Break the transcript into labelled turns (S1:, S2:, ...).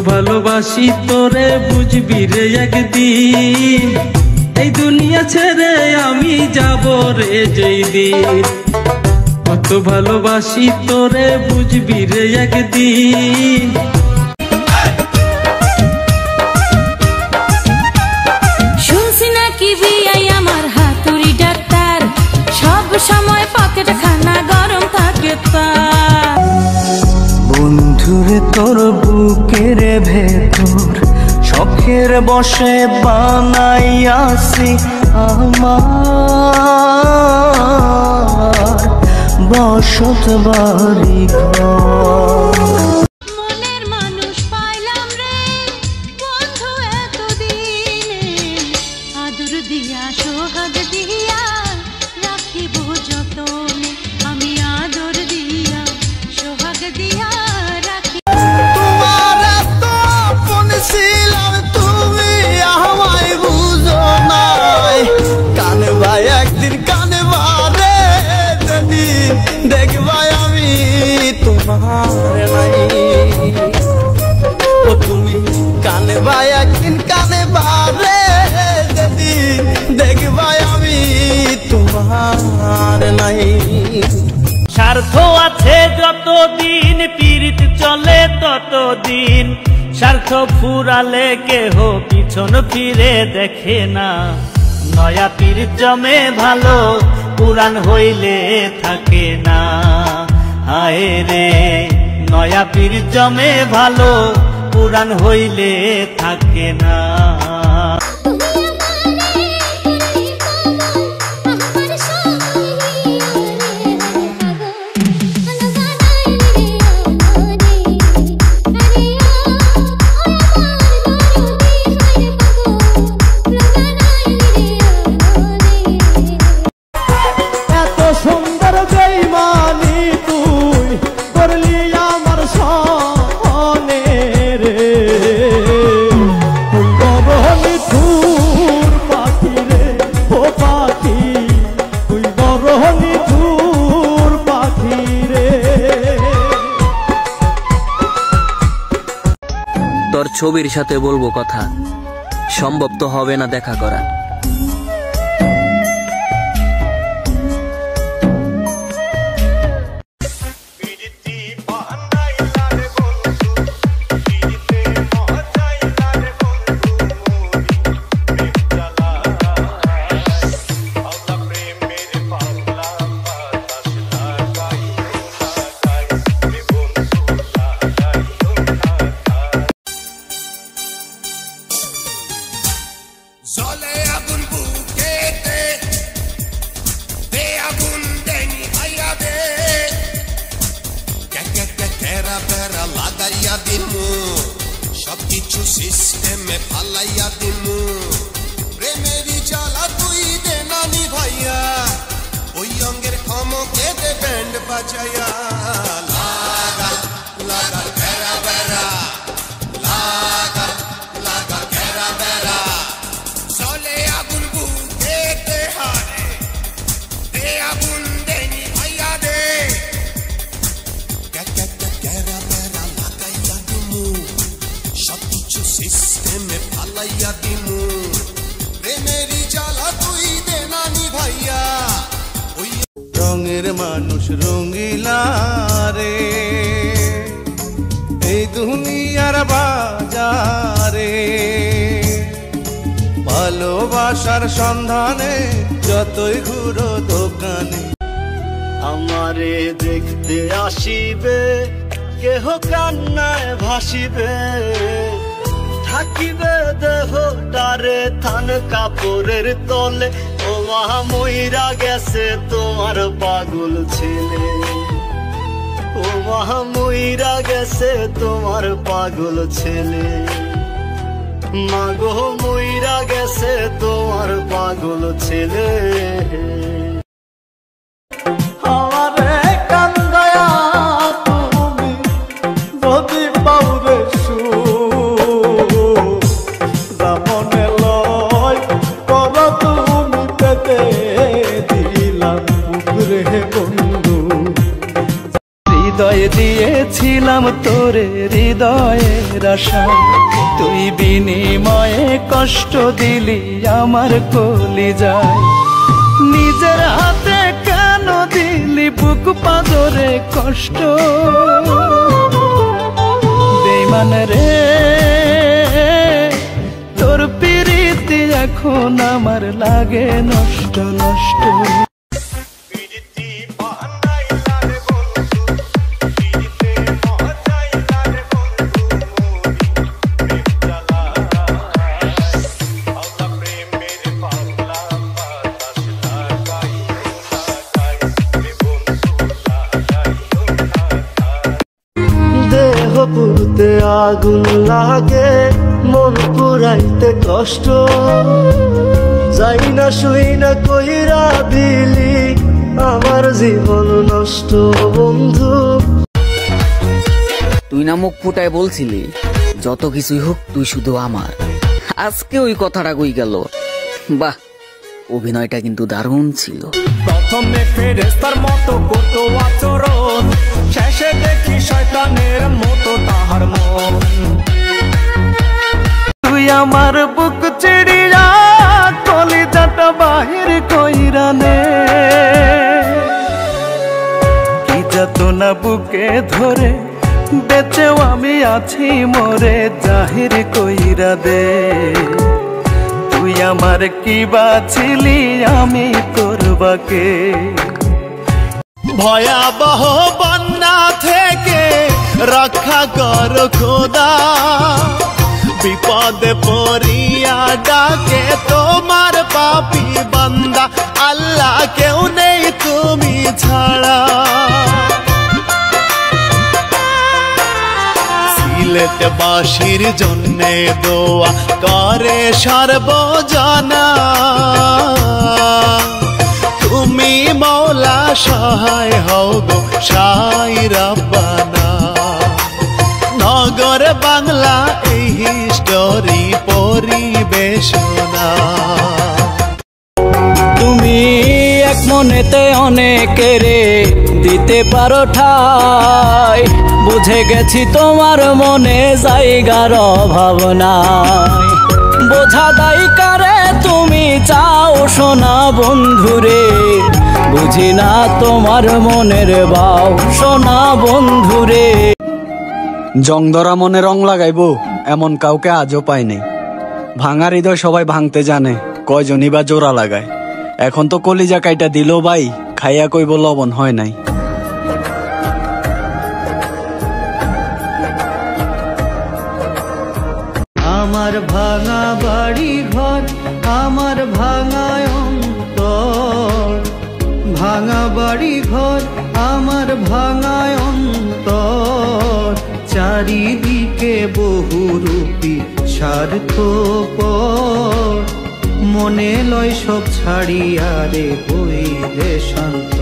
S1: ভালোবাসি তোরে বুঝবি রে একদিন, এই দুনিয়া ছেড়ে আমি যাব রে যেই দিন। কত ভালোবাসি তোরে বুঝবি রে একদিন।
S2: শুনছি নাকি বিয়াই আমার হাতুড়ি ডাক্তার, সব সময় পকেট খানা গরম থাকে তার।
S3: বন্ধুরে তোর বুকের ভেতর শখের বসে বানাইয়াছি আমার বসত বাড়ি ঘর।
S2: মনের মানুষ পাইলাম রে বন্ধু এতদিনে, আদর দিয়া সোহাগ দিয়া রাখিব যতনে, আমি আদর দিয়া সোহাগ দিয়া রাখি।
S3: তোমার এত আপন ছিলাম তুমি আমায় বুঝো নাই, কানে ভাই একদিন কানে বারে যেদিন দেখবাই আমি তোমার নাই। ও তুমি কানে ভাই একদিন কানে বারে যেদিন দেখবাই আমি তোমার নাই।
S4: স্বার্থ আছে যতদিন পীড়িত চলে ততদিন, স্বার্থ ফুরালে কেহ পিছন ফিরে দেখে না। নয়া পীড়িত জমে ভালো পুরান হইলে থাকে না। হায় রে নয়া পীড়িত জমে ভালো পুরান হইলে থাকে না।
S3: সুন্দর বেইমানি তুই করলি আমার সনে রে, বরহনি তুর পাখি রে ও পাখি, তুই বরহনি তুর পাখি রে।
S5: তোর ছবির সাথে বলবো কথা, সম্ভব তো হবে না দেখা করা।
S6: জলে আগুন বুকেতে দে আগুন দেনি ভাইয়া দে, কেরা বেড়া লাগাইয়া দিমু, সবকিছু সিস্টেমে ফালাইয়া দিমু। প্রেমেরই জ্বালা তুই দে নানি ভাইয়া, ওই অঙ্গের ক্ষমকে দে ব্যান্ড বাজাইয়া। লাগা লাগা কেরা বেড়া, লাগা লাগা কেরা বেড়া, জলে আগুন বুকেতে হারে দে আগুন দেনি ভাইয়া দে, কেরা বেড়া লাগাইয়া দিমু, সবকিছু সিস্টেমে ফালাইয়া দিমু। প্রেমেরই জ্বালা তুই দে নানি ভাইয়া, ওই
S3: রঙের মানুষ রঙিলা রে এই দুনিয়ার বাজারে, ভালোবাসার সন্ধানে যতই ঘুরো দোকানে।
S4: আমারে দেখতে আসিবে কেহ কান্নায় ভাসিবে, থাকিবে দেহটারে থান কাপড়ের তলে। ও মা মইরা গেছে তোমার পাগল ছেলে, ও মা মইরা গেছে তোমার পাগল ছেলে। মাগো মইরা গেছে তোমার পাগল ছেলে।
S3: আমারে কান্দায়া তুমি যদি পাউরে সুমনে লয় কর তুমি পেতে দিলাম পুকুরে বন্ধু, হৃদয় দিয়েছি দিয়েছিলাম তোরে হৃদয়ের আশা, তুই বিনিময়ে কষ্ট দিলি আমার কলিজায়। নিজের হাতে কেন দিলি বুক পাদরে কষ্ট, বেঈমান রে তোর প্রীতি এখন আমার লাগে নষ্ট নষ্ট।
S4: দেহ পুড়তে আগুন লাগে, মন পুরাইতে কষ্ট, যাই না শুই না কইরা দিলি আমার জীবন নষ্ট বন্ধু।
S5: তুই না মুখ ফুটায় বলছিলি যত কিছুই হোক তুই শুধু আমার, আজকে ওই কথাটা কই গেল। বাহ, অভিনয়টা কিন্তু দারুণ ছিল।
S3: প্রথমে ফেরেশতার মতো কত আচরণ, শেষে দেখি শয়তানের মতো তাহার মন। তুই আমার বুক চিড়িয়া কলিজাটা বাহির কইরা নে, কি যাতনা বুকে ধরে বেঁচেও আমি আছি মরে জাহির কইরা দে। তুই আমার কি বাছিলি আমি তোর বাকে।
S4: ভয়াবহ বন্যা থেকে রক্ষা কর খোদা, বিপদে পড়িয়া ডাকে তোমার পাপী বান্দা, আল্লাহ কেউ নেই তুমি ছাড়া। সিলেটবাসীর জন্যে দোয়া করে সর্বজনা, তুমি মৌলা সহায় হও গো সাই রব্বানা। নগর বাংলা এই হিস্টোরি পরিবেশনা।
S3: তুমি এক মনেতে অনেকেরে দিতে পারো ঠাই, বুঝে গেছি তোমার মনে জায়গার অভাব নাই। বোঝা দায়ী কারে তুমি চাও সোনা বন্ধুরে, বুঝি না তোমার মনের ভাও সোনা বন্ধুরে। জং ধরা মনে রং লাগাইবো এমন কাউকে আজও পাই নাই। ভাঙা হৃদয় সবাই ভাঙতে জানে, কয়জনই বা জোড়া লাগায়। এখন তো কলিজা কাইটা দিল ভাই, খাইয়া কইব লবণ হয় নাই। আমার ভাঙা বাড়ি ঘর, আমার ভাঙা অন্তর, ভাঙা বাড়ি ঘর আমার ভাঙা অন্তর। চারিদিকে বহুরূপী স্বার্থপর, মনে লয় সব ছাড়িয়া রে হইলে শান্ত।